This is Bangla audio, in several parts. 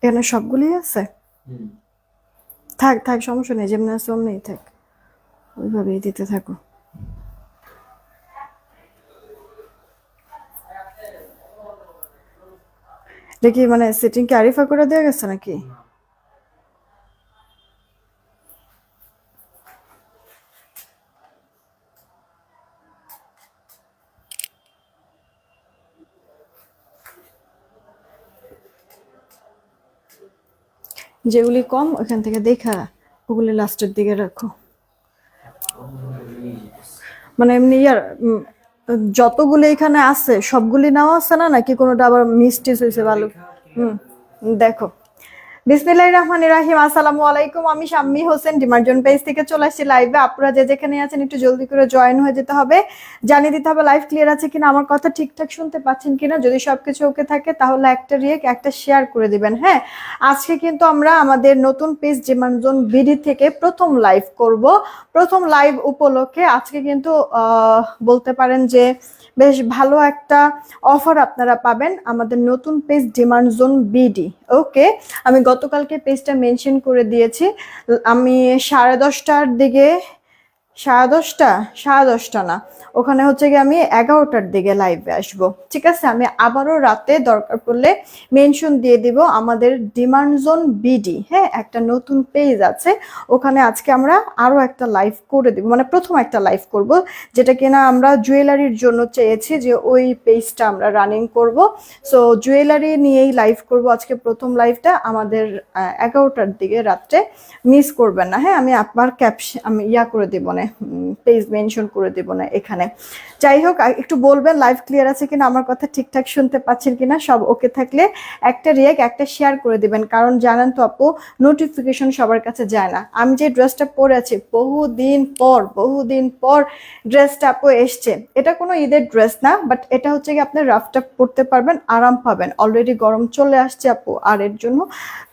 এখানে সবগুলোই আছে। থাক থাক, সমস্যা নেই, যেমনি আছে অমনিই থাক, ওইভাবেই দিতে থাকো। দেখি মানে সেটিং কি আরিফা করে দেওয়া গেছে নাকি? যেগুলি কম ওখান থেকে দেখা ওগুলি লাস্টের দিকে রাখো। মানে এমনি ইয়ার যতগুলি এখানে আছে সবগুলি নেওয়া আছে না, নাকি কোনোটা আবার মিস্টেক হয়েছে ভালো? হুম, দেখো। বিসমিল্লাহির রহমানির রহিম। আসসালামু আলাইকুম, আমি শাম্মী হোসেন ডিমার্জন পেজ থেকে চলে আসছি লাইভে। আপনারা যে যেখানে আছেন একটু জলদি করে জয়েন হয়ে যেতে হবে, জানিয়ে দিতে হবে লাইভ ক্লিয়ার আছে কিনা, আমার কথা ঠিকঠাক শুনতে পাচ্ছেন কিনা। যদি সবকিছু ওকে থাকে তাহলে একটা রিয়েক্ট একটা শেয়ার করে দিবেন। হ্যাঁ, আজকে কিন্তু আমরা আমাদের নতুন পেজ ডিমার্জন বিডি থেকে প্রথম লাইভ করব। প্রথম লাইভ উপলক্ষে আজকে কিন্তু বলতে পারেন যে বেশ ভালো একটা অফার আপনারা পাবেন আমাদের নতুন পেজ ডিমান্ড জোন বিডি। ওকে, আমি গতকালকে পেজটা মেনশন করে দিয়েছি। আমি 10:30টার দিকে, 10:30, 10:30 না, ওখানে হচ্ছে গিয়ে আমি 11টার দিকে লাইভে আসবো। ঠিক আছে, আমি আবারও রাতে দরকার পড়লে মেনশন দিয়ে দিব আমাদের ডিমান্ড জোন বিডি। হ্যাঁ, একটা নতুন পেজ আছে, ওখানে আজকে আমরা আরো একটা লাইভ করে দিব, মানে প্রথম একটা লাইভ করব, যেটা কিনা আমরা জুয়েলারির জন্য চেয়েছি যে ওই পেজটা আমরা রানিং করব। সো জুয়েলারি নিয়েই লাইভ করব আজকে প্রথম লাইভটা আমাদের 11টার দিকে রাত্রে। মিস করবেন না। হ্যাঁ, আমি আপনার ক্যাপশন আমি করে দেব না, পেজ মেনশন করে দেব না এখানে। যাই হোক, একটু বলবেন লাইভ ক্লিয়ার আছে কিনা, আমার কথা ঠিকঠাক শুনতে পাচ্ছেন কিনা। সব ওকে থাকলে একটা রিয়েক্ট একটা শেয়ার করে দিবেন, কারণ জানেন তো আপু, নোটিফিকেশন সবার কাছে যায় না। আমি যে ড্রেসটা পরে আছি বহুদিন পর ড্রেসটা আপু এসছে। এটা কোনো ঈদের ড্রেস না, বাট এটা হচ্ছে কি আপনি রাফটা পরতে পারবেন, আরাম পাবেন। অলরেডি গরম চলে আসছে আপু, আর এর জন্য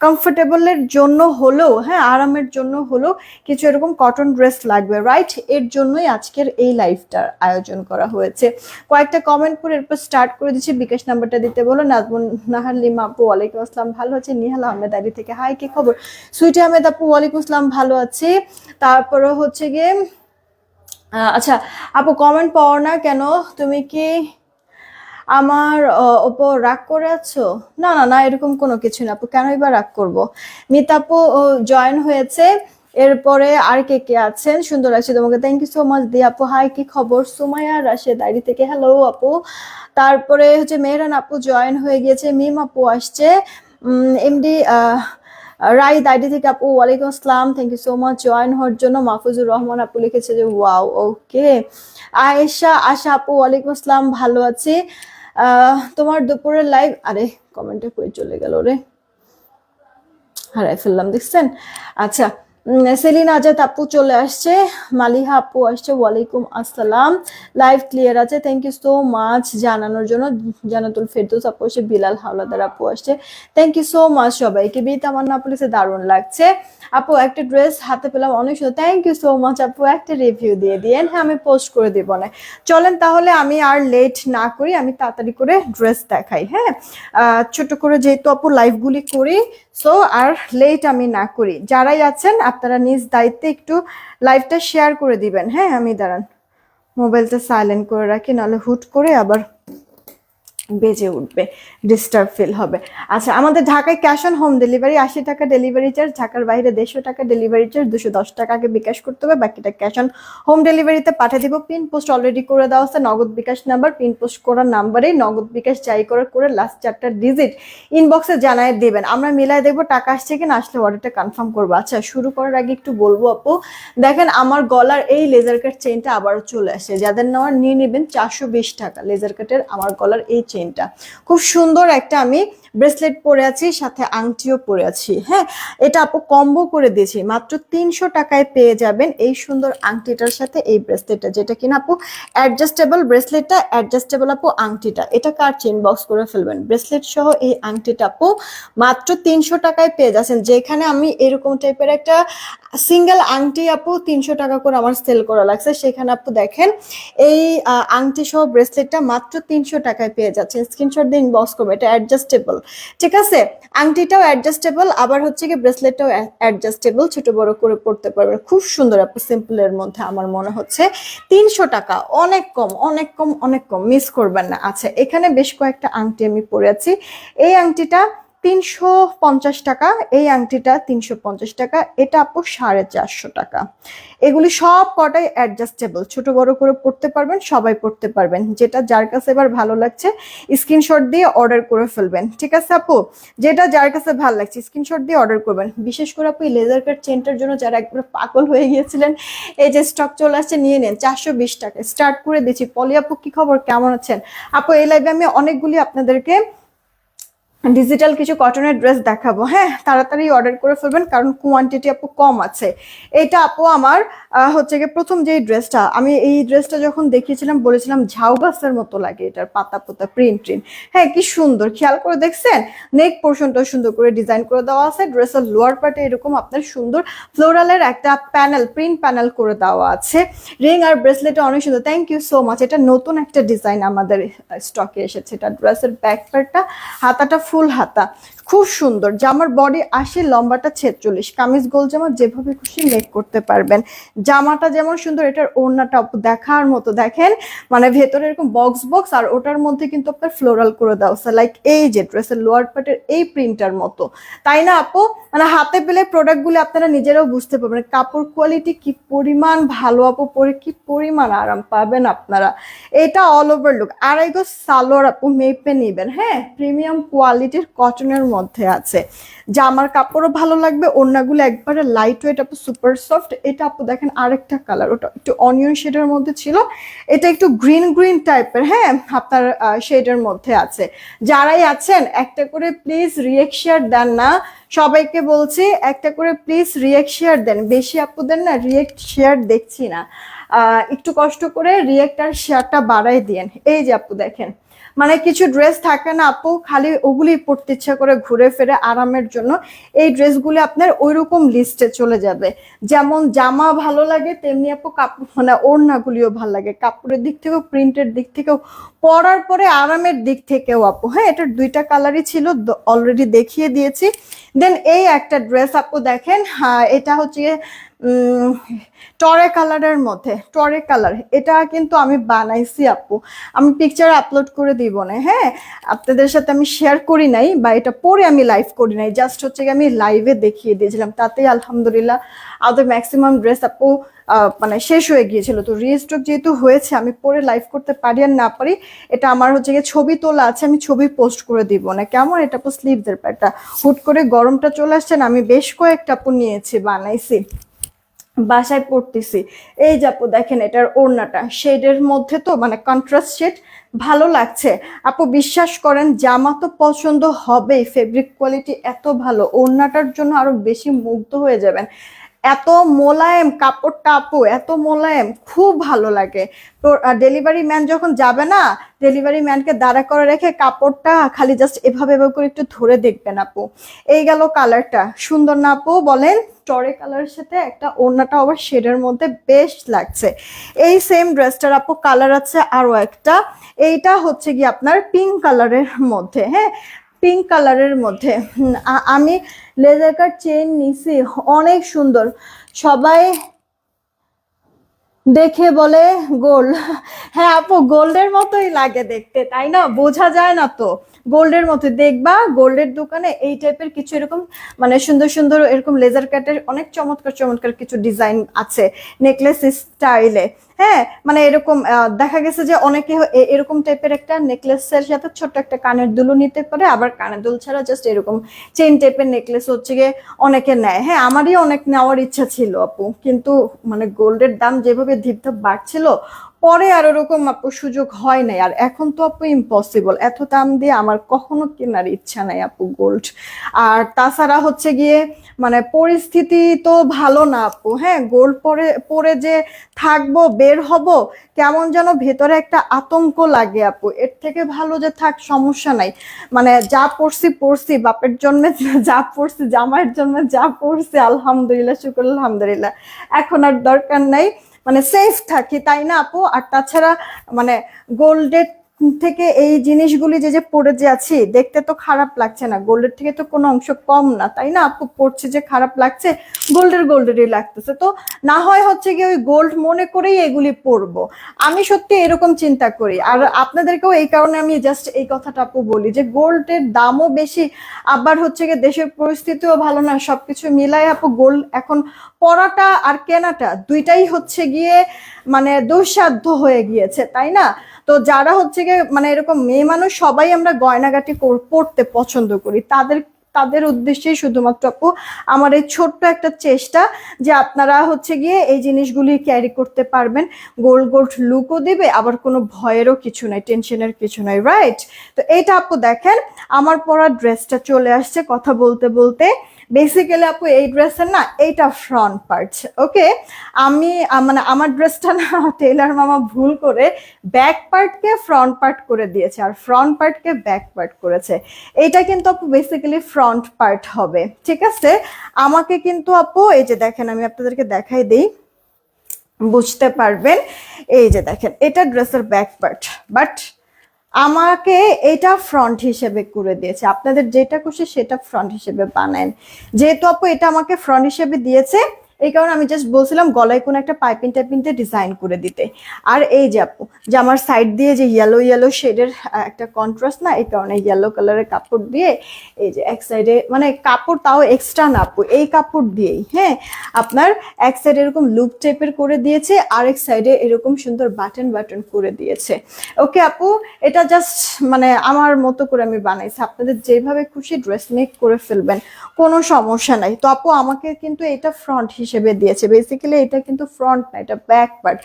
কমফোর্টেবলের জন্য হলেও, হ্যাঁ আরামের জন্য হলেও কিছু এরকম কটন ড্রেস লাগবে, রাইট? এর জন্যই আজকের এই লাইভটার আয়োজন করা হয়েছে। কয়েকটা কমেন্ট করে এরপর স্টার্ট করে দিচ্ছি। বিকাশ নাম্বারটা দিতে বলো। নাজমুন নাহার লিমা আপু ওয়ালাইকুম আসসালাম, ভালো আছে। নিহাল আহমেদ আলী থেকে হাই, কি খবর? সুইটি আহমেদ আপু ওয়ালাইকুম আসসালাম, ভালো আছি। তারপরে হচ্ছে গিয়ে আচ্ছা আপু, কমেন্ট পাও না কেন? তুমি কি আমার ওপর রাগ করে আছো? না না না, এরকম কোনো কিছু না আপু, কেনই বা রাগ করবো। মিতাপু জয়েন হয়েছে। এরপরে আর কে কে আছেন? সুন্দর লাগছে তোমাকে, থ্যাংক ইউ সো মাচ। দি আপু হাই, কি খবর? সুমাইয়া রাশেদ আইডি থেকে হ্যালো আপু। তারপরে হচ্ছে মেহরান আপু জয়েন হয়ে গিয়েছে, মিম আপু আসছে, এমডি রাইদ আইডি থেকে আপু ওয়ালাইকুম আসসালাম, thank you so much join হওয়ার জন্য। মাহফুজুর রহমান আপু লিখেছে যে ওয়াও, ওকে। আয়েশা আশা আপু ওয়ালাইকুম আসসালাম, ভালো আছি। তোমার দুপুরের লাইভ, আরে কমেন্টে কই চলে গেল রে, হারাই ফেললাম, দেখছেন? আচ্ছা, সেলিনা আজাদ আপু চলে আসছে, মালিহা আপু আসছে, ওয়ালাইকুম আসসালাম। লাইভ ক্লিয়ার আছে, থ্যাংক ইউ সো মাচ জানানোর জন্য। জানাতুল ফেরদৌস আপু আসছে, বিলাল হাওলাদার আপু আসছে, থ্যাংক ইউ সো মাচ সবাইকে। বি তামান্না আপু লিখছে দারুণ লাগছে আপু, একটা ড্রেস হাতে পেলাম, অনেক সুন্দর, থ্যাংক ইউ সো মাচ আপু। একটা রিভিউ দিয়ে দিয়েন, হ্যাঁ আমি পোস্ট করে দিব না। চলেন তাহলে আমি আর লেট না করি, আমি তাড়াতাড়ি করে ড্রেস দেখাই। হ্যাঁ, ছোট করে যেহেতু আপু লাইভগুলি করি, সো আর লেট আমি না করি। যারাই আছেন আপনারা নিজ দায়িত্বে একটু লাইভটা শেয়ার করে দিবেন। হ্যাঁ, আমি দাঁড়ান মোবাইলটা সাইলেন্ট করে রাখি, নাহলে হুট করে আবার বেজে উঠবে, ডিস্টার্ব ফিল হবে। আচ্ছা, আমাদের ঢাকায় ক্যাশ অন হোম ডেলিভারি, 80 টাকা ডেলিভারি চার্জ, ঢাকার বাইরে 150 টাকা ডেলিভারি চার্জ, 210 টাকাকে বিকাশ করতে হবে, বাকিটা ক্যাশ অন হোম ডেলিভারিতে পাঠিয়ে দিব। পিন পোস্ট অলরেডি করে দেওয়া আছে, নগদ বিকাশ নাম্বার, পিন পোস্ট করার নাম্বারেই নগদ বিকাশ যাই করার করে লাস্ট 4টা ডিজিট ইনবক্সে জানাই দেবেন, আমরা মিলাই দেখবো টাকা আসছে কিনা, আসলে অর্ডারটা কনফার্ম করবো। আচ্ছা, শুরু করার আগে একটু বলবো আপু, দেখেন আমার গলার এই লেজার কাট চেইনটা আবারও চলে আসে, যাদের নেওয়ার নিয়ে নেবেন। 420 টাকা লেজার কাটের আমার গলার এই চেইনটা, খুব সুন্দর একটা আমি ব্রেসলেট পরে আছি, সাথে আংটিও পরে আছি। হ্যাঁ, এটা আপু কম্বো করে দিয়েছি, মাত্র 300 টাকায় পেয়ে যাবেন এই সুন্দর আংটিটার সাথে এই ব্রেসলেটটা, যেটা কিনা আপু অ্যাডজাস্টেবল ব্রেসলেটটা, অ্যাডজাস্টেবল আপু আংটিটা, এটা কার চেইন বক্স করে ফেলবেন। ব্রেসলেট সহ এই আংটিটা আপু মাত্র 300 টাকায় পেয়ে যাচ্ছেন। যেখানে আমি এরকম টাইপের একটা সিঙ্গেল আংটি আপু 300 টাকা করে আমার সেল করা লাগছে, সেখানে আপু দেখেন এই আংটি সহ ব্রেসলেটটা মাত্র 300 টাকায় পেয়ে যাচ্ছেন। স্ক্রিনশট দিয়ে ইনবক্স করবে, এটা অ্যাডজাস্টেবল, ঠিক আছে, আংটিটাও অ্যাডজাস্টেবল, আবার হচ্ছে কি ব্রেসলেটটাও অ্যাডজাস্টেবল, ছোট বড় করে পড়তে পারবেন, খুব সুন্দর আপু, সিম্পলের মধ্যে আমার মনে হচ্ছে। 300 টাকা, অনেক কম, অনেক কম, অনেক কম, মিস করবেন না। আচ্ছা, এখানে বেশ কয়েকটা আংটি আমি পরে আছি। এই আংটিটা 350 টাকা, এই আংটিটা 350 টাকা, এটা আপু 450 টাকা। এগুলি সব কটাই অ্যাডজাস্টেবল, ছোট বড় করে পড়তে পারবেন, সবাই পড়তে পারবেন, যেটা যার কাছে এবার ভালো লাগছে স্ক্রিনশট দিয়ে অর্ডার করে ফেলবেন। ঠিক আছে আপু, যেটা যার কাছে ভালো লাগছে স্ক্রিনশট দিয়ে অর্ডার করবেন। বিশেষ করে আপু লেজার কাট চেনটার জন্য যারা একবার পাগল হয়ে গিয়েছিলেন, এই যে স্টক চলে আসছে, নিয়ে নেন, 420 টাকা স্টার্ট করে দিচ্ছি। পলি আপু কি খবর, কেমন আছেন আপু? এই লাইভে আমি অনেকগুলি আপনাদেরকে ডিজিটাল কিছু কটনের ড্রেস দেখাবো, হ্যাঁ, তাড়াতাড়ি অর্ডার করে ফেলবেন কারণ কোয়ান্টিটি আপু কম আছে। এটা আপু আমার হচ্ছে গিয়ে প্রথম যেই ড্রেসটা, আমি এই ড্রেসটা যখন দেখিয়েছিলাম বলেছিলাম ঝাউ গাছের মতো লাগে, এটার পাতা পোতা প্রিন্ট ট্রিন, হ্যাঁ কি সুন্দর, খেয়াল করে দেখছেন নেক পোর্শনটা সুন্দর করে ডিজাইন করে দেওয়া আছে, ড্রেসের লোয়ার পার্টে এরকম আপনার সুন্দর ফ্লোরালের একটা প্যানেল, প্রিন্ট প্যানেল করে দেওয়া আছে, রিং আর ব্রেসলেটে অনেক সুন্দর। থ্যাংক ইউ সো মাচ, এটা নতুন একটা ডিজাইন আমাদের স্টকে এসেছে। এটা ড্রেসের ব্যাক পার্টটা, হাতাটা ফুল হাতা, খুব সুন্দর। জামার বডি 80, লম্বাটা 46, কামিজ গোল জামা যেভাবে খুশি মেক করতে পারবেন। জামাটা যেমন সুন্দর, এটার ওড়নাটা দেখার মতো, দেখেন মানে ভেতরে এরকম বক্স বক্স, আর ওটার মধ্যে কিন্তু আপনার ফ্লোরাল করে দেওয়া আছে, লাইক এই যে ড্রেসের লোয়ার পার্টের এই প্রিন্টার মতো, তাই না আপু? মানে হাতে পেলে প্রোডাক্টগুলো আপনারা নিজেরাও বুঝতে পারবেন কাপড় কোয়ালিটি কি পরিমাণ ভালো আপু, পরে কি পরিমাণ আরাম পাবেন আপনারা। এটা অল ওভার লুক, 2.5 গজ সালোয়ার আপু মেপে নিবেন, হ্যাঁ, প্রিমিয়াম কোয়ালিটির কটনের মধ্যে আছে। জামার কাপড়ও ভালো লাগবে, ওড়নাগুলো একবারে লাইট ওয়েট আপু, সুপার সফট। এটা আপু দেখেন আরেকটা কালার, ওটা একটু অনিয়ন শেডের মধ্যে ছিল, এটা একটু গ্রিন গ্রিন টাইপের, হ্যাঁ আপনার শেডের মধ্যে আছে। যারাই আছেন একটা করে প্লিজ রিয়েক্ট শেয়ার দেন না, সবাইকে বলছি একটা করে প্লিজ রিয়েক্ট শেয়ার দেন, বেশি আপুদের না রিয়েক্ট শেয়ার দেখছি না, একটু কষ্ট করে রিয়েক্ট আর শেয়ারটা বাড়াই দিয়েন। এই যে আপু দেখেন, মানে কিছু ড্রেস থাকে না আপু, খালি ওগুলি পড়তে ইচ্ছা করে ঘুরে ফিরে আরামের জন্য, এই ড্রেসগুলি আপনার ওইরকম লিস্টে চলে যাবে। যেমন জামা ভালো লাগে তেমনি আপু কাপড়, মানে ওড়নাগুলিও ভালো লাগে, কাপড়ের দিক থেকেও প্রিন্টের দিক থেকেও পরার পরে আরামের দিক থেকেও আপু, হ্যাঁ এটার দুইটা কালারই ছিল, অলরেডি দেখিয়ে দিয়েছি। দেন এই একটা ড্রেস আপু দেখেন, হ্যাঁ এটা হচ্ছে টরে কালারের মধ্যে, টরে কালার, এটা কিন্তু আমি বানাইছি আপু, আমি পিকচার আপলোড করে দিব না, হ্যাঁ আপনাদের সাথে আমি শেয়ার করি নাই, বা এটা পরে আমি লাইভ করি নাই, জাস্ট হচ্ছে আমি লাইভে দেখিয়ে দিয়েছিলাম, তাতেই আলহামদুলিল্লাহ আমাদের ম্যাক্সিমাম ড্রেস আপু মানে শেষ হয়ে গিয়েছিল। তো রিস্টক যেহেতু হয়েছে, আমি পরে লাইভ করতে পারি আর না পারি, এটা আমার হচ্ছে গিয়ে ছবি তোলা আছে, আমি ছবি পোস্ট করে দিব না, কেমন? এটা আপু স্লিভসের প্যাটটা, হুট করে গরমটা চলে আসছে না, আমি বেশ কয়েকটা আপু নিয়েছি, বানাইছি, বাসায় পড়তেছি। এই যে আপু দেখেন এটার ওড়নাটা শেডের মধ্যে, তো মানে কন্ট্রাস্ট শেড, ভালো লাগছে আপু, বিশ্বাস করেন জামা তো পছন্দ হবেই, ফেব্রিক কোয়ালিটি এত ভালো, ওড়নাটার জন্য আরো বেশি মুগ্ধ হয়ে যাবেন, এত মোলায়েম কাপড়টা আপু, এত মোলায়েম, খুব ভালো লাগে। তো ডেলিভারি ম্যান যখন যাবে না, ডেলিভারি ম্যানকে দাঁড়া করে রেখে কাপড়টা খালি জাস্ট এভাবে এভাবে করে একটু ধরে দেখবেন আপু। এই গেল কালারটা, সুন্দর না আপু বলেন? টরে কালারের সাথে একটা ওড়নাটা আবার শেডের মধ্যে বেশ লাগছে। এই সেম ড্রেসটার আপু কালার আছে আরো একটা, এইটা হচ্ছে কি আপনার পিঙ্ক কালারের মধ্যে, হ্যাঁ পিঙ্ক কালারের মধ্যে। আমি লেজার কাট চেইন নিছি, অনেক সুন্দর, সবাই দেখে বলে গোল্ড, হ্যাঁ আপু গোল্ডের মতোই লাগে দেখতে, তাই না? বোঝা যায় না তো, গোল্ডের মতো দেখবা, গোল্ডের দোকানে এই টাইপের কিছু এরকম মানে সুন্দর সুন্দর এরকম লেজার কাটের অনেক চমৎকার চমৎকার কিছু ডিজাইন আছে, নেকলেস স্টাইলে, হ্যাঁ মানে এরকম দেখা গেছে যে অনেকে এরকম টাইপের একটা নেকলেসের সাথে ছোট্ট একটা কানের দুলও নিতে পারে, আবার কানের দুল ছাড়া জাস্ট এরকম চেইন টাইপের নেকলেস হচ্ছে গিয়ে অনেকে নেয়, হ্যাঁ আমারই অনেক নেওয়ার ইচ্ছা ছিল আপু, কিন্তু মানে গোল্ডের দাম যেভাবে ধিপধাপ বাড়ছিল, পরে আর ওরকম আপু সুযোগ হয় নাই, আর এখন তো আপু ইম্পসিবল, এত দাম দিয়ে আমার কখনো কেনার ইচ্ছা নাই আপু গোল্ড। আর তাছাড়া হচ্ছে গিয়ে মানে পরিস্থিতি তো ভালো না আপু, হ্যাঁ গোল্ড পরে পরে যে থাকবো বের হব, কেমন যেন ভেতরে একটা আতঙ্ক লাগে আপু, এর থেকে ভালো যে থাক সমস্যা নাই, মানে যা পড়ছি পড়ছি, বাপের জন্মে যা পড়ছি, জামাইয়ের জন্মে যা পড়ছি, আলহামদুলিল্লাহ শুকর আলহামদুলিল্লাহ, এখন আর দরকার নাই, মানে সেফ থাকি, তাই না আপু? আর তাছাড়া মানে গোল্ডের থেকে এই জিনিসগুলি যে যে পরে যে আছি, দেখতে তো খারাপ লাগছে না, গোল্ডের থেকে তো কোনো অংশ কম না, তাই না আপু? পড়ছে যে খারাপ লাগছে, গোল্ডেরই লাগতেছে, তো না হয় হচ্ছে কি ওই গোল্ড মনে করেই এগুলি পরবো। আমি সত্যি এরকম চিন্তা করি, আর আপনাদেরকেও এই কারণে আমি জাস্ট এই কথাটা আপু বলি যে গোল্ডের দামও বেশি, আবার হচ্ছে কি দেশের পরিস্থিতিও ভালো না, সবকিছু মিলাই আপু গোল্ড এখন পরাটা আর কেনাটা দুইটাই হচ্ছে গিয়ে মানে দুঃসাধ্য হয়ে গিয়েছে, তাই না? তো যারা হচ্ছে গিয়ে মানে এরকম মেয়ে মানুষ সবাই আমরা গয়নাগাটি পড়তে পছন্দ করি, তাদের তাদের উদ্দেশ্যেই শুধুমাত্র আপু আমার এই ছোট্ট একটা চেষ্টা যে আপনারা হচ্ছে গিয়ে এই জিনিসগুলি ক্যারি করতে পারবেন, গোল্ড গোল্ড লুকও দিবে, আবার কোনো ভয়েরও কিছু নাই, টেনশনের কিছু নাই, রাইট? তো এইটা আপু দেখেন আমার পরা ড্রেসটা চলে আসছে কথা বলতে বলতে। বেসিক্যালি আপু এই ড্রেসের না এইটা ফ্রন্ট পার্ট, ওকে? আমি মানে আমার ড্রেসটা না টেইলার মামা ভুল করে ব্যাক পার্টকে ফ্রন্ট পার্ট করে দিয়েছে, আর ফ্রন্ট পার্টকে ব্যাক পার্ট করেছে। এইটা কিন্তু আপু বেসিক্যালি ফ্রন্ট পার্ট হবে, ঠিক আছে? আমাকে কিন্তু আপু এই যে দেখেন, আমি আপনাদেরকে দেখাই দিই, বুঝতে পারবেন। এই যে দেখেন এটা ড্রেসের ব্যাক পার্ট, বাট আমাকে এটা ফ্রন্ট হিসেবে করে দিয়েছে, আপনাদের যেটা খুশি সেটা ফ্রন্ট হিসেবে বানান। যেহেতু আপু এটা আমাকে ফ্রন্ট হিসেবে দিয়েছে, এই কারণে আমি জাস্ট বলছিলাম গলায় কোনো একটা পাইপিং টাইপিংতে ডিজাইন করে দিতে। আর এই যে আপু যে আমার সাইড দিয়ে যে ইয়েলো ইয়েলো শেডের একটা কন্ট্রাস্ট না, এই কারণে ইয়েলো কালারের কাপড় দিয়ে এই যে এক সাইডে মানে কাপড় তাও এক্সট্রা না আপু, এই কাপড় দিয়েই হ্যাঁ আপনার এক সাইডে এরকম লুপ টাইপের করে দিয়েছে, আরেক সাইডে এরকম সুন্দর বাটন বাটন করে দিয়েছে। ওকে আপু, এটা জাস্ট মানে আমার মতো করে আমি বানাইছি, আপনাদের যেভাবে খুশি ড্রেস মেক করে ফেলবেন, কোনো সমস্যা নাই। তো আপু আমাকে কিন্তু এটা ফ্রন্ট হিসেবে দিয়েছে, বেসিক্যালি এটা কিন্তু ফ্রন্ট না, এটা ব্যাক পার্ট।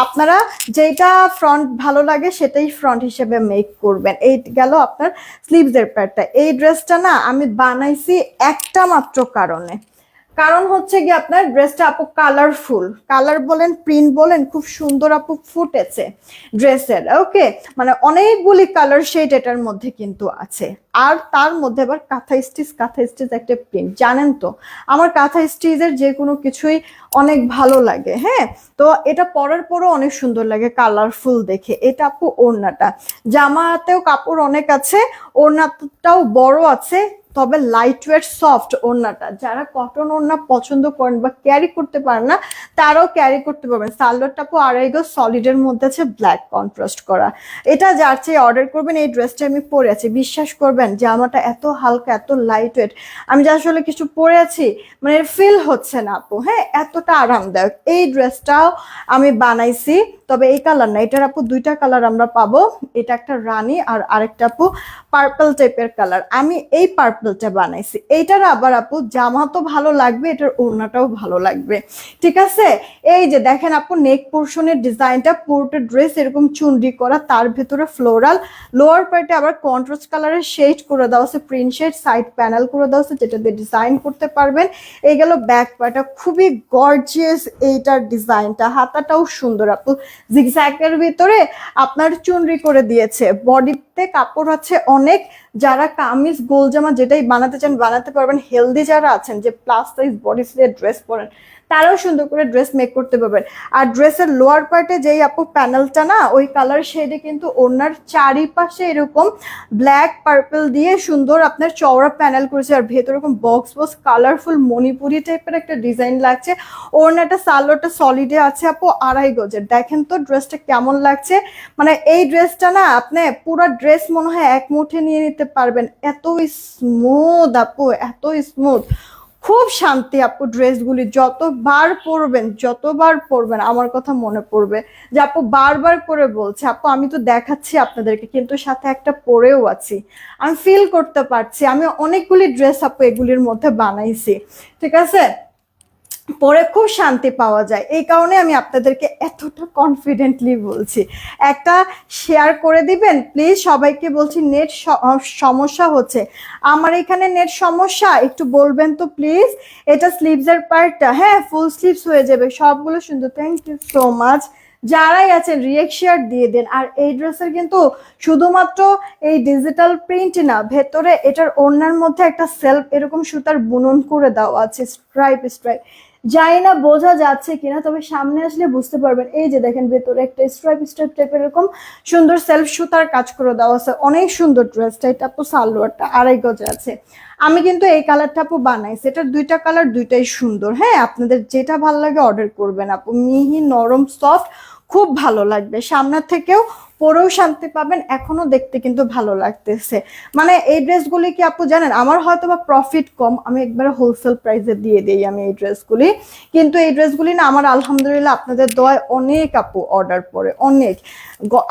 আপনারা যেটা ফ্রন্ট ভালো লাগে সেটাই ফ্রন্ট হিসেবে মেক করবেন। এই গেল আপনার স্লিভসের পার্টটা। এই ড্রেসটা না আমি বানাইছি একটা মাত্র কারণে, কারণ হচ্ছে কি আপনার ড্রেসটা আপু কালারফুল, কালার বলেন প্রিন্ট বলেন খুব সুন্দর আপু ফুটেছে ড্রেসের, ওকে? মানে অনেকগুলি কালার শেড এটার মধ্যে কিন্তু আছে, আর তার মধ্যে আবার কাঁথা স্টিচ একটা প্রিন্ট, জানেন তো আমার কাঁথা স্টিচের যে কোনো কিছুই অনেক ভালো লাগে, হ্যাঁ? তো এটা পরার পরও অনেক সুন্দর লাগে কালারফুল দেখে। এটা আপু ওড়নাটা, জামাতেও কাপড় অনেক আছে, ওড়নাটাও বড় আছে, তবে লাইট ওয়েট সফট ওড়নাটা, যারা কটন ওড়না পছন্দ করেন বা ক্যারি করতে পারেন না তারাও ক্যারি করতে পারবেন। সালোয়ারটা আপু আড়াই গজ সলিডের মধ্যে আছে, ব্ল্যাক কন্ট্রাস্ট করা। এটা যার চেয়ে অর্ডার করবেন, এই ড্রেসটা আমি পরে আছি, বিশ্বাস করবেন জামাটা এত হালকা এত লাইট ওয়েট, আমি যে আসলে কিছু পরে আছি মানে ফিল হচ্ছে না আপু, হ্যাঁ এতটা আরামদায়ক। এই ড্রেসটাও আমি বানাইছি, তবে এই কালার না, এটার আপু দুইটা কালার আমরা পাবো, এটা একটা রানী আর আরেকটা আপু পার্পল টাইপের কালার। আমি এই পার্পলটা বানাইছি, এইটার আবার আপু জামা তো ভালো লাগবে, এটার ওড়নাটাও ভালো লাগবে, ঠিক আছে? এই যে দেখেন আপু নেক পোর্শনের ডিজাইনটা, পুরোটা ড্রেস এরকম চুনরি করা, তার ভেতরে ফ্লোরাল, লোয়ার পার্টে আবার কন্ট্রাস্ট কালারের শেড করে দেওয়া আছে, প্রিন্ট শেড, সাইড প্যানেল করে দেওয়া আছে, যেটা দিয়ে ডিজাইন করতে পারবেন। এই গেল ব্যাক পার্টটা, খুবই গর্জিয়াস এইটার ডিজাইনটা, হাতাটাও সুন্দর আপু, জিগজ্যাগের ভিতরে আপনার চুনরি করে দিয়েছে, বডিতে কাপড় আছে অনেক, যারা কামিজ গোল জামা যেটাই বানাতে চান বানাতে পারবেন, হেলদি যারা আছেন যে প্লাস সাইজ বডি সাইজের ড্রেস পরেন তারাও সুন্দর করে ড্রেস মেক করতে পারবেন। আর ড্রেসের লোয়ার পার্টে যেই আপু প্যানেলটা না ওই কালার শেডে কিন্তু ওনার চারিপাশে এরকম ব্ল্যাক পার্পল দিয়ে সুন্দর আপনার চওড়া প্যানেল করেছে, আর ভেতরে এরকম বক্স বক্স কালারফুল মণিপুরি টাইপের একটা ডিজাইন লাগছে। ওড়নাটা সালোয়ারটা সলিডে আছে আপু আড়াই গজের, দেখেন তো ড্রেসটা কেমন লাগছে। মানে এই ড্রেসটা না আপনি পুরো ড্রেস মনে হয় এক মুঠে নিয়ে নিতে পারবেন, এত স্মুথ আপু, এত স্মুথ, খুব শান্তি আপু। ড্রেসগুলি যতবার পরবেন আমার কথা মনে পড়বে যে আপু বারবার করে বলছে, আপু আমি তো দেখাচ্ছি আপনাদেরকে কিন্তু সাথে একটা পরেও আছি, আমি ফিল করতে পারছি। আমি অনেকগুলি ড্রেস আপু এগুলির মধ্যে বানাইছি, ঠিক আছে? পরে খুব শান্তি পাওয়া যায়, এই কারণে আমি আপনাদেরকে এতটা কনফিডেন্টলি বলছি। একটা শেয়ার করে দিবেন প্লিজ, সবাইকে বলছি নেট সমস্যা হচ্ছে, আমার এখানে নেট সমস্যা, একটু বলবেন তো প্লিজ। এটা স্লিভসের পার্টটা, হ্যাঁ ফুল স্লিভস হয়ে যাবে, সবগুলো সুন্দর, থ্যাংক ইউ সো মাচ। যারাই আছেন রিয়েক্ট শেয়ার দিয়ে দেন। আর এই ড্রেসের কিন্তু শুধুমাত্র এই ডিজিটাল প্রিন্ট না, ভেতরে এটার ওড়নার মধ্যে একটা সেলফ এরকম সুতার বুনন করে দেওয়া আছে, স্ট্রাইপ স্ট্রাইপ, জানি না বোঝা যাচ্ছে কিনা, তবে সামনে আসলে বুঝতে পারবেন। এই যে দেখেন ভেতরে একটা স্ট্রাইপ স্ট্রাইপ টাইপের এরকম সুন্দর সেলফ সুতার কাজ করে দেওয়া আছে, অনেক সুন্দর ড্রেসটা। এটা আপু সালোয়ারটা 2.5 গজে আছে। আমি কিন্তু এই কালারটা আপু বানাইছি, এটার দুইটা কালার দুইটাই সুন্দর। হ্যাঁ, আপনাদের যেটা ভালো লাগে অর্ডার করবেন আপু, মিহি নরম সফট, খুব ভালো লাগবে। সামনের থেকেও পরেও শান্তি পাবেন, এখনো দেখতে কিন্তু ভালো লাগতেছে। মানে এই ড্রেসগুলি কি আপু জানেন, আমার হয়তো বা প্রফিট কম, আমি একবারে হোলসেল প্রাইসে দিয়ে দিই আমি এই ড্রেসগুলি। কিন্তু এই ড্রেসগুলি না আমার আলহামদুলিল্লাহ আপনাদের দোয়ায় অনেক আপু অর্ডার পড়ে, অনেক।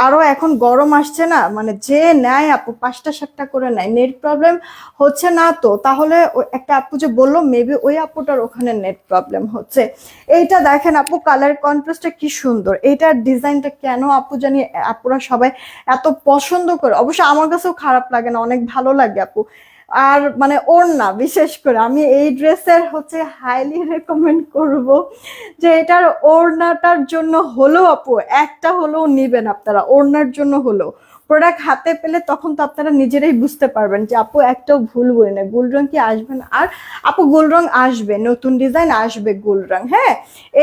আরো এখন গরম আসছে না, মানে যে নেয় আপু 5টা 7টা করে নেয়। নেট প্রবলেম হচ্ছে না তো? তাহলে একটা আপু যে বললো মেবি ওই আপুটার ওখানে নেট প্রবলেম হচ্ছে। এইটা দেখেন আপু, কালার কন্ট্রাস্টটা কি সুন্দর, এইটার ডিজাইনটা কেন আপু জানি আপুরা সবাই এত পছন্দ করে। অবশ্য আমার কাছেও খারাপ লাগে না, অনেক ভালো লাগে আপু। আর মানে ওড়না বিশেষ করে আমি এই ড্রেসের হচ্ছে হাইলি রেকমেন্ড করব যে এটার ওড়নাটার জন্য হলেও আপু একটা হলেও নিবেন আপনারা, ওড়নার জন্য হলেও। প্রোডাক্ট হাতে পেলে তখন তো আপনারা নিজেরাই বুঝতে পারবেন যে আপু একটাও ভুল বলি না, গোল রং কি আসবে না। আর আপু গোল রং আসবে, নতুন ডিজাইন আসবে গোল রং। হ্যাঁ,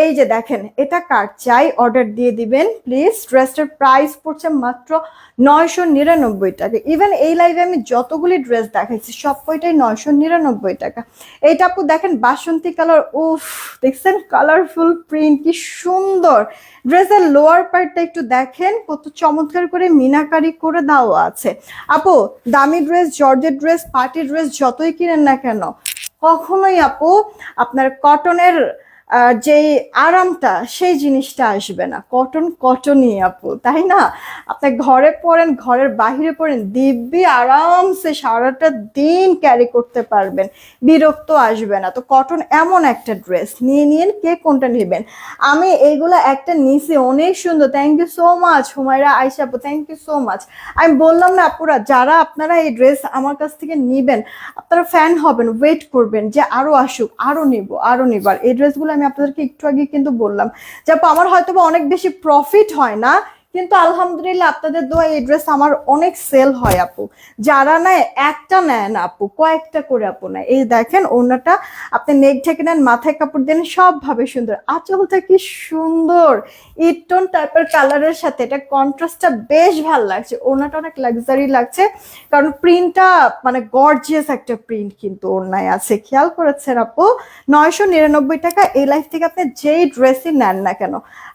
এই যে দেখেন, এটা কার চাই অর্ডার দিয়ে দিবেন প্লিজ। ড্রেসটার প্রাইস পড়ছে মাত্র 999 টাকা। ইভেন এই লাইভে আমি যতগুলি ড্রেস দেখাইছি সব কয়টাই 999 টাকা। এইটা আপু দেখেন বাসন্তী কালার, উফ দেখছেন কালারফুল প্রিন্ট, কি সুন্দর। ড্রেসের লোয়ার পার্টটা একটু দেখেন কত চমৎকার করে মিনাকারি করে দেওয়া আছে। আপু দামি dress, georgette dress, party dress যতই কিনেন না কেন, কখনোই আপু আপনার কটনের যেই আরামটা সেই জিনিসটা আসবে না। কটন কটনই আপু, তাই না? আপনি ঘরে পরেন, ঘরের বাহিরে পরেন, দিব্যি আরামসে সারাটা দিন ক্যারি করতে পারবেন, বিরক্ত আসবে না। তো কটন এমন একটা ড্রেস, নিয়ে নিন কে কোনটা নেবেন। আমি এইগুলো একটা নিছি, অনেক সুন্দর। Thank you so much Humaira Ayesha আপু, থ্যাংক ইউ সো মাচ। আমি বললাম না আপুরা, যারা আপনারা এই ড্রেস আমার কাছ থেকে নিবেন আপনারা ফ্যান হবেন, ওয়েট করবেন যে আরো আসুক, আরো নিব, আরো নিব। আর এই ড্রেসগুলো আমি আপনাদেরকে একটু আগে কিন্তু বললাম যে আপু আমার হয়তো অনেক বেশি প্রফিট হয় না, কিন্তু আলহামদুলিল্লাহ আপনাদের দোয়া এই ড্রেস আমার অনেক সেল হয় আপু। যারা নেয় একটা নেয় না আপু, কয়েকটা করে আপু নেয়। এই দেখেন ওড়নাটা আপনি নেক ঢেকে নেন, মাথায় কাপড় দেন, সব ভাবে সুন্দর। আঁচলটা কি সুন্দর ইটন টাইপের কালারের সাথে, এটা কন্ট্রাস্টটা বেশ ভালো লাগছে। ওড়নাটা অনেক লাক্সারি লাগছে, কারণ প্রিন্টটা মানে গর্জিয়াস একটা প্রিন্ট কিন্তু ওড়নায় আছে। খেয়াল করেছেন আপু? 999 টাকা। এই লাইফ থেকে আপনি যেই ড্রেসই নেন না কেন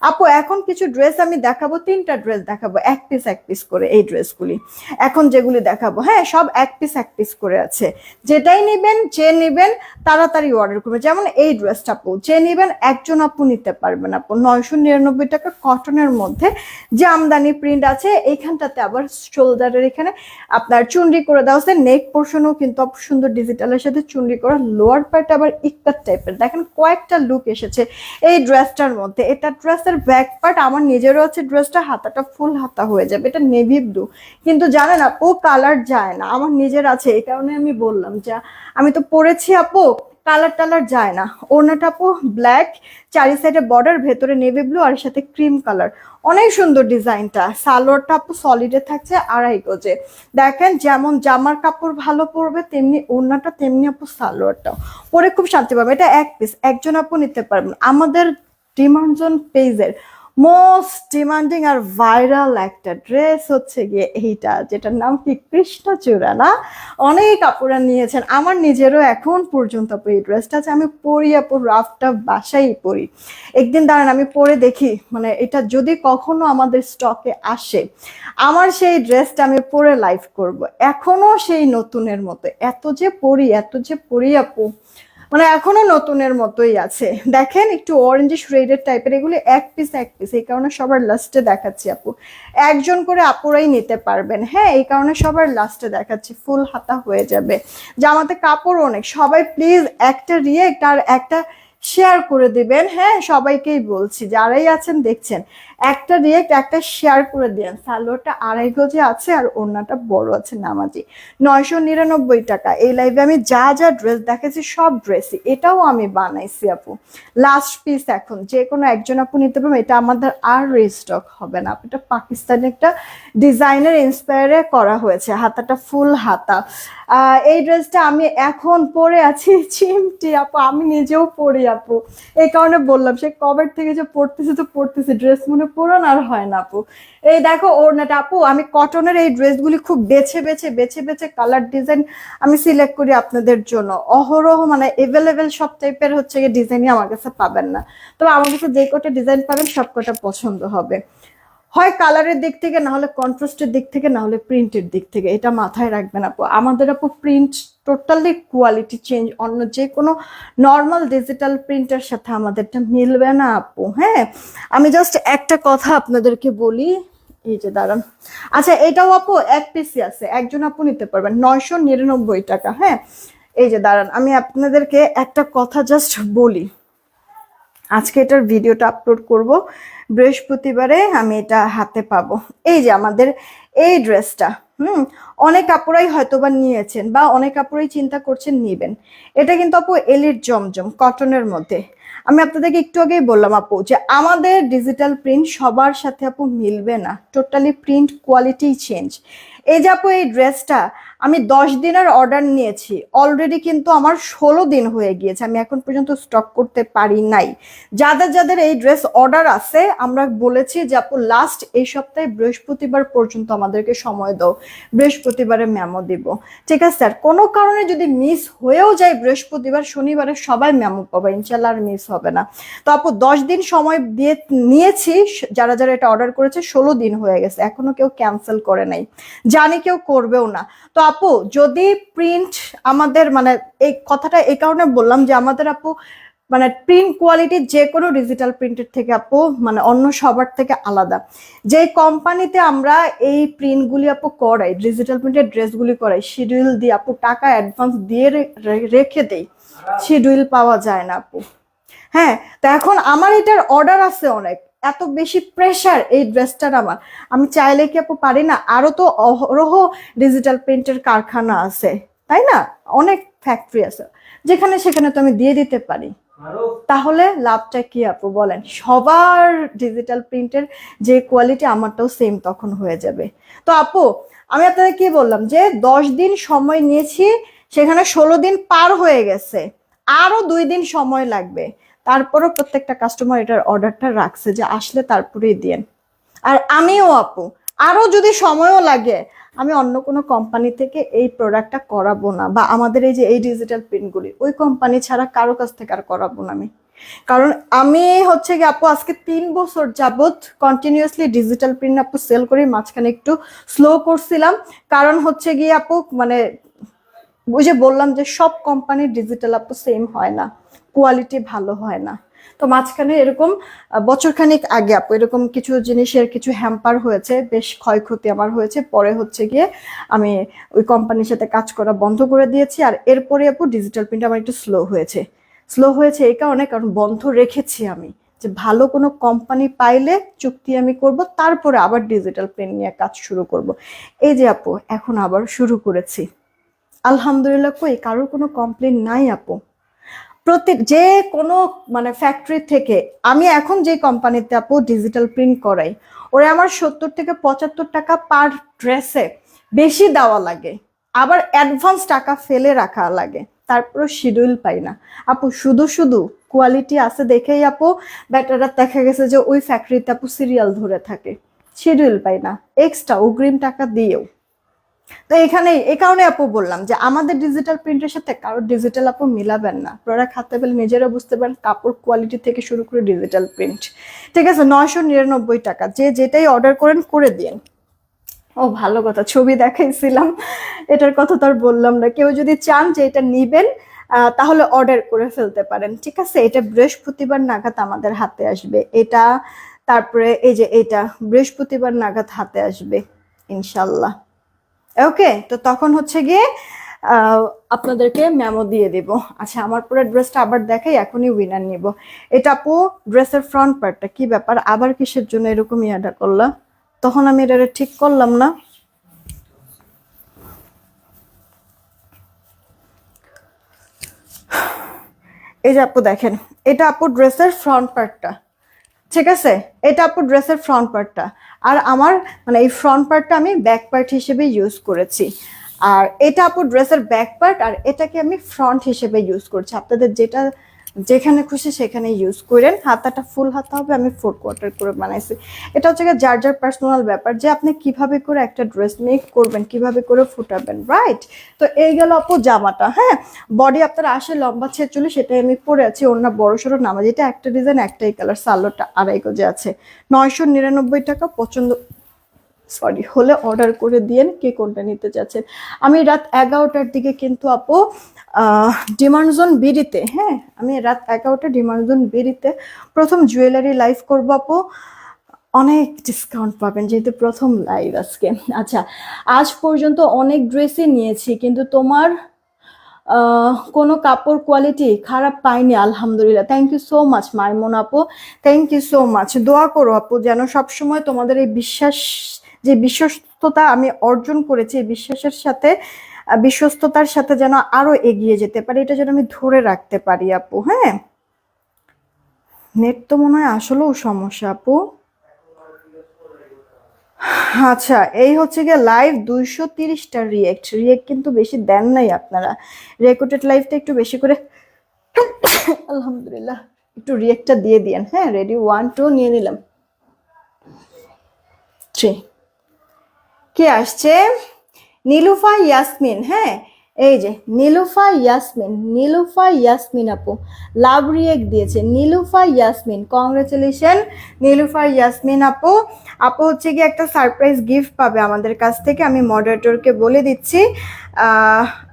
আপু, এখন কিছু ড্রেস আমি দেখাবো, 3টা ড্রেস দেখাবো এক পিস করে। এই ড্রেসগুলি এখন যেগুলি দেখাবো, হ্যাঁ সব এক পিস করে আছে। যেটাই নিবেন, যে নিবেন তাড়াতাড়ি অর্ডার করবে। যেমন এই ড্রেসটা আপু যে নিবেন একজন আপু নিতে পারবেন আপু। 999 টাকা, কটনের মধ্যে জামদানি প্রিন্ট আছে। এইখানটাতে আবার শোল্ডারের এখানে আপনার চুনরি করে দেওয়া আছে, নেক পোর্শনও কিন্তু সুন্দর ডিজিটালের সাথে চুনরি করা। লোয়ার পার্ট আবার ইক্কাত টাইপের, দেখেন কয়েকটা লুক এসেছে এই ড্রেসটার মধ্যে। এটা ড্রেসের ব্যাক পার্ট, আমার নিজেরও আছে ড্রেসটা, হাতাটা ফুল হাতা হয়ে যাবে। এটা নেভি ব্লু, কিন্তু জানেন আপু কালার যায় না, আমার নিজের আছে। এই কারণে আমি বললাম যে আমি তো পরেছি আপু, কালার টালার যায় না। ওড়নাটা আপু ব্ল্যাক, চারি সাইডে বর্ডার, ভেতরে নেভি ব্লু আর সাথে ক্রিম কালার, অনেক সুন্দর ডিজাইনটা। সালোয়ারটা আপু সলিডে থাকছে 2.5 গজে। দেখেন যেমন জামার কাপড় ভালো পরবে তেমনি ওড়নাটা, তেমনি আপু সালোয়ারটাও পরে খুব শান্তি পাবে। এটা এক পিস, একজন আপু নিতে পারবেন। আমাদের ডিমান্ড জোন পেজের মোস্ট ডিমান্ডিং আর ভাইরাল একটা ড্রেস হচ্ছে গিয়ে এইটা, যেটার নাম কি কৃষ্ণচূড়া না? অনেক আপুরা নিয়েছেন, আমার নিজেরও এখন পর্যন্ত এই ড্রেসটা আছে। আমি পরি আপু, রাফটা বাসাই পরি। একদিন দাঁড়ান আমি পরে দেখি, মানে এটা যদি কখনো আমাদের স্টকে আসে, আমার সেই ড্রেসটা আমি পরে লাইভ করব। এখনো সেই নতুনের মতো, এত যে পরি আপু, মানে এখনো নতুনের মতোই আছে। দেখেন একটু অরেঞ্জিশ রেডের টাইপের, এগুলি এক পিস, এই কারণে সবার লাস্টে দেখাচ্ছি আপু। একজন করে আপুরাই নিতে পারবেন, হ্যাঁ এই কারণে সবার লাস্টে দেখাচ্ছি। ফুল হাতা হয়ে যাবে, জামাতে কাপড় অনেক। সবাই প্লিজ একটা রিয়েক্ট আর একটা শেয়ার করে দিবেন, হ্যাঁ সবাইকেই বলছি যারাই আছেন দেখছেন, একটা রিয়েক্ট একটা শেয়ার করে দিন। সালোয়ারটা 2.5 গজে আছে আর ওড়নাটা বড় আছে নামাজি। 999 টাকা। এই লাইভে আমি যা যা ড্রেস দেখেছি সব ড্রেসই, এটাও আমি বানাইছি আপু। লাস্ট পিস এখন যে কোনো একজন আপু নিতে পারবেন, এটা আমাদের আর রিস্টক হবে না। এটা পাকিস্তানি একটা ডিজাইনের ইন্সপায়ারে করা হয়েছে, হাতাটা ফুল হাতা। এই ড্রেসটা আমি এখন পরে আছি চিমটি আপু, আমি নিজেও পরি আপু, এই কারণে বললাম সে কবের থেকে যে পড়তেছি তো পড়তেছি, ড্রেস মনে পুরান আর হয় না আপু। এই দেখো ওড়নাটা আপু, আমি কটনের এই ড্রেসগুলি খুব বেছে বেছে বেছে বেছে কালার ডিজাইন আমি সিলেক্ট করি আপনাদের জন্য অহরহ, মানে এভেলেবেল সব টাইপের হচ্ছে ডিজাইনই আমার কাছে পাবেন না, তবে আমার কাছে যে কটা ডিজাইন পাবেন সব কটা পছন্দ হবে, হয় কালারের দিক থেকে, না হলে কন্ট্রাস্টের দিক থেকে, না হলে প্রিন্টের দিক থেকে। এটা মাথায় রাখবেন আপু, আমাদের আপু প্রিন্ট টোটালি কোয়ালিটি চেঞ্জ, অন্য যে কোনো নর্মাল ডিজিটাল প্রিন্টের সাথে আমাদেরটা মিলবে না আপু। হ্যাঁ, আমি জাস্ট একটা কথা আপনাদেরকে বলি, এই যে দাঁড়ান, আচ্ছা এটাও আপু এক পিসি আছে, একজন আপু নিতে পারবেন 999 টাকা। হ্যাঁ, এই যে দাঁড়ান, আমি আপনাদেরকে একটা কথা জাস্ট বলি, আজকে এটার ভিডিওটা আপলোড করব, বৃহস্পতিবারে আমি এটা হাতে পাবো। এই যে আমাদের এই ড্রেসটা, অনেক আপুরাই হয়তোবা নিয়েছেন বা অনেক আপুরাই চিন্তা করছেন নিবেন। এটা কিন্তু আপু এলিট জমজম কটনের মধ্যে। আমি আপনাদেরকে একটু আগেই বললাম আপু যে আমাদের ডিজিটাল প্রিন্ট সবার সাথে আপু মিলবে না, টোটালি প্রিন্ট কোয়ালিটি চেঞ্জ। এই যে আপু এই ড্রেসটা আমি 10 দিনের অর্ডার নিয়েছি, অলরেডি কিন্তু আমার 16 দিন হয়ে গিয়েছে, আমি এখন পর্যন্ত স্টক করতে পারি নাই। যাদের যাদের এই ড্রেস অর্ডার আছে আমরা বলেছি যে আপু লাস্ট এই সপ্তাহে বৃহস্পতিবার পর্যন্ত আমাদেরকে সময় দাও, বৃহস্পতিবারে মেমো দিব। ঠিক আছে স্যার, কোনো কারণে যদি মিস হয়েও যায় বৃহস্পতিবার শনিবারে সবাই মেমো পাবে, ইনশাল্লাহ আর মিস হবে না। তো আপু 10 দিন সময় দিয়ে নিয়েছি, যারা যারা এটা অর্ডার করেছে 16 দিন হয়ে গেছে, এখনো কেউ ক্যান্সেল করে নাই, জানি কেউ করবেও না। তো আপু যদি প্রিন্ট আমাদের, মানে এই কথাটা এই কারণে বললাম যে আমাদের আপু মানে প্রিন্ট কোয়ালিটি যে কোনো ডিজিটাল প্রিন্টের থেকে আপু মানে অন্য সবার থেকে আলাদা। যে কোম্পানিতে আমরা এই প্রিন্টগুলি আপু করাই, ডিজিটাল প্রিন্টের ড্রেসগুলি করাই, শিডিউল দিয়ে আপু টাকা অ্যাডভান্স দিয়ে রেখে দেই, শিডিউল পাওয়া যায় না আপু। হ্যাঁ, তো এখন আমার এটার অর্ডার আছে অনেক, এত বেশি প্রেশার এই ড্রেসটার আমার, আমি চাইলে কি আপু পারি না? আরো তো অহরহ ডিজিটাল প্রিন্টের কারখানা আছে, তাই না? অনেক ফ্যাক্টরি আছে, যেখানে সেখানে তো আমি দিয়ে দিতে পারি, তাহলে লাভটা কি আপু বলেন? সবার ডিজিটাল প্রিন্টের যে কোয়ালিটি আমারটাও সেম তখন হয়ে যাবে। তো আপু আমি আপনাদের কি বললাম যে 10 দিন সময় নিয়েছি, সেখানে 16 দিন পার হয়ে গেছে, আরো 2 দিন সময় লাগবে, তারপরও প্রত্যেকটা কাস্টমার এটার অর্ডারটা রাখছে যে আসলে তারপরেই দিন। আর আমিও আপু আরো যদি সময়ও লাগে আমি অন্য কোনো কোম্পানি থেকে এই প্রোডাক্টটা করাবো না, বা আমাদের এই যে এই ডিজিটাল প্রিন্টগুলি ওই কোম্পানি ছাড়া কারো কাছ থেকে আর করাবো না আমি। কারণ আমি হচ্ছে কি আপু আজকে 3 বছর যাবত কন্টিনিউয়াসলি ডিজিটাল প্রিন্ট আপু সেল করি, মাঝখানে একটু স্লো করছিলাম, কারণ হচ্ছে গিয়ে আপু মানে ওই যে বললাম যে সব কোম্পানির ডিজিটাল আপু সেম হয় না, কোয়ালিটি ভালো হয় না। তো মাঝখানে এরকম বছরখানিক আগে আপু এরকম কিছু জিনিসের কিছু হ্যাম্পার হয়েছে, বেশ ক্ষয়ক্ষতি আমার হয়েছে, পরে হচ্ছে গিয়ে আমি ওই কোম্পানির সাথে কাজ করা বন্ধ করে দিয়েছি। আর এরপরে আপু ডিজিটাল প্রিন্ট আমার একটু স্লো হয়েছে এই কারণে, কারণ বন্ধ রেখেছি আমি যে ভালো কোনো কোম্পানি পাইলে চুক্তি আমি করব, তারপরে আবার ডিজিটাল প্রিন্ট নিয়ে কাজ শুরু করব। এই যে আপু এখন আবার শুরু করেছি, আলহামদুলিল্লাহ, কই কারোর কোনো কমপ্লেন নাই আপু। যে কোনো মানে ফ্যাক্টরি থেকে আমি এখন যে কোম্পানিতে আপু ডিজিটাল প্রিন্ট করাই, ওরা আমার 70 থেকে 75 টাকা পার ড্রেসে বেশি দেওয়া লাগে, আবার অ্যাডভান্স টাকা ফেলে রাখা লাগে, তারপরও শিডিউল পাই না আপু। শুধু শুধু কোয়ালিটি আছে দেখেই আপু ব্যাটারা দেখা গেছে যে ওই ফ্যাক্টরিতে আপু সিরিয়াল ধরে থাকে, শিডিউল পাই না, এক্সট্রা অগ্রিম টাকা দিয়েও। তো এখানে এই কারণে আপু বললাম যে আমাদের ডিজিটাল প্রিন্টের সাথে কারোর ডিজিটাল আপু মিলাবেন না, প্রোডাক্ট হাতে পেলে নিজেরা বুঝতে পারেন, কাপড় কোয়ালিটি থেকে শুরু করে ডিজিটাল প্রিন্ট। ঠিক আছে, 999 টাকা, যে যেটাই অর্ডার করেন করে দিন। ও ভালো কথা, ছবি দেখাইছিলাম, এটার কথা তো আর বললাম না। কেউ যদি চান যে এটা নিবেন তাহলে অর্ডার করে ফেলতে পারেন। ঠিক আছে, এটা বৃহস্পতিবার নাগাদ আমাদের হাতে আসবে এটা, তারপরে এই যে এটা বৃহস্পতিবার নাগাদ হাতে আসবে ইনশাল্লাহ। ওকে, তো তখন হচ্ছে গিয়ে আপনাদেরকে মেমো দিয়ে দিব। আচ্ছা আমার পুরো ড্রেসটা আবার দেখাই, এখনই উইনার নিব। এটা আপু ড্রেসের ফ্রন্ট পার্টটা, কি ব্যাপার আবার কিসের জন্য এরকম ইয়াটা করলা? তখন আমি এটা ঠিক করলাম না। এই যে আপু দেখেন, এটা আপু ড্রেসের ফ্রন্ট পার্টটা, ঠিক আছে, এটা আপু ড্রেসের ফ্রন্ট পার্টটা। আর আমার মানে এই ফ্রন্ট পার্টটা আমি ব্যাক পার্ট হিসেবে ইউজ করেছি। আর এটা আপু ড্রেসের ব্যাক পার্ট, আর এটাকে আমি ফ্রন্ট হিসেবে ইউজ করছি। আপনাদের যেটা যেখানে খুশি সেখানে ইউজ করেন। হাতাটা ফুল হাতা হবে, আমি 4/4 করে বানাইছি। এটা হচ্ছে যার যার পার্সোনাল ব্যাপার যে আপনি কিভাবে করে একটা ড্রেস মেক করবেন, কিভাবে করে ফুটাবেন, রাইট? তো এই গেল আপু জামাটা। হ্যাঁ, বডি আপনার আসে লম্বা 46, সেটাই আমি পরে আছি। ওড়না বড় সড়ো নামাজ, এটা একটা ডিজাইন একটাই কালার, সালোটা 2.5 গজে আছে। 999 টাকা। পছন্দ সরি হলে অর্ডার করে দিয়েন কে কোনটা নিতে চাচ্ছেন। আমি রাত 11টার দিকে কিন্তু আপু ডিমান্ড জোন বিডিতে, হ্যাঁ আমি রাত 11টা ডিমান্ড জোন বিডিতে প্রথম জুয়েলারি লাইভ করবো আপু। অনেক ডিসকাউন্ট পাবেন যেহেতু প্রথম লাইভ আজকে। আচ্ছা, আজ পর্যন্ত অনেক ড্রেসই নিয়েছি কিন্তু তোমার কোনো কাপড় কোয়ালিটি খারাপ পাইনি আলহামদুলিল্লাহ। Thank you so much Maimun আপু, থ্যাংক ইউ সো মাচ। দোয়া করো আপু যেন সবসময় তোমাদের এই বিশ্বাস, যে বিশ্বস্ততা আমি অর্জন করেছি, এই বিশ্বাসের সাথে বিশ্বস্ততার সাথে যেন আরো এগিয়ে যেতে পারি, এটা যেন আমি ধরে রাখতে পারি আপু। হ্যাঁ, নেট তো মনে হয় আসলেও সমস্যা আপু। আচ্ছা, এই হচ্ছে গিয়ে লাইভ 230টা রিয়েক্ট কিন্তু বেশি দেন নাই আপনারা। রেকর্ডেড লাইভটা একটু বেশি করে আলহামদুলিল্লাহ একটু রিয়েক্টটা দিয়ে দিয়েন। হ্যাঁ, রেডি 1 2 নিয়ে নিলাম। 3 কে আসছে? নীলুফা ইয়াসমিন। হ্যাঁ, এই যে নীলুফা ইয়াসমিন, নীলুফা ইয়াসমিন আপু লাভ রিয়েক্ট দিয়েছে। নীলুফা ইয়াসমিন, কংগ্রেচুলেশন নীলুফা ইয়াসমিন আপু। আপু হচ্ছে কি একটা সারপ্রাইজ গিফট পাবে আমাদের কাছ থেকে, আমি মডারেটরকে বলে দিচ্ছি।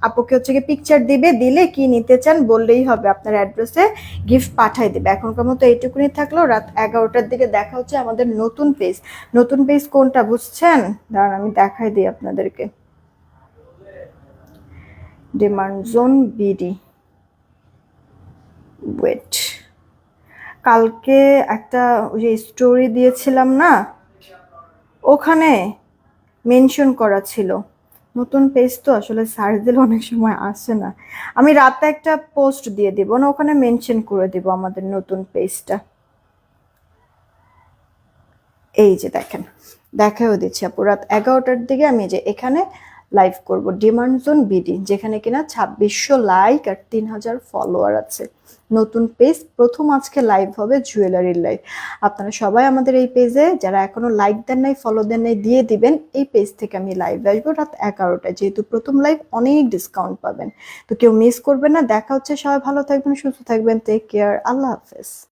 আপুকে হচ্ছে কি পিকচার দিবে, দিলে কি নিতে চান বললেই হবে, আপনার অ্যাড্রেসে গিফট পাঠাই দেবে। এখনকার মতো এইটুকুনি থাকলো। রাত 11টার দিকে দেখা হচ্ছে আমাদের নতুন পেজ। নতুন পেজ কোনটা বুঝছেন? দাঁড়ান আমি দেখাই দিই আপনাদেরকে। ডিমান্ড জোন বিডি, ওয়েট, কালকে একটা ওই যে স্টোরি দিয়েছিলাম না, ওখানে মেনশন করা ছিল। নতুন পেজ তো আসলে সার্চ দিলে অনেক সময় আসে না। আমি রাতে একটা পোস্ট দিয়ে দিব না, ওখানে মেনশন করে দিব আমাদের নতুন পেজটা। এই যে দেখেন, দেখাও দিচ্ছি আপু। রাত 11টার দিকে আমি যে এখানে লাইভ করব ডিমান্ড জোন বিডি, যেখানে কিনা 2600 লাইক আর 3000 ফলোয়ার আছে। নতুন পেজ, প্রথম আজকে লাইভ হবে জুয়েলারির লাইভ। আপনারা সবাই আমাদের এই পেজে যারা এখনো লাইক দেন নাই, ফলো দেন নাই, দিয়ে দিবেন। এই পেজ থেকে আমি লাইভ আসবো রাত 11টায়, যেহেতু প্রথম লাইভ অনেক ডিসকাউন্ট পাবেন, তো কেউ মিস করবেন না। দেখা হচ্ছে, সবাই ভালো থাকবেন, সুস্থ থাকবেন, টেক কেয়ার, আল্লাহ হাফেজ।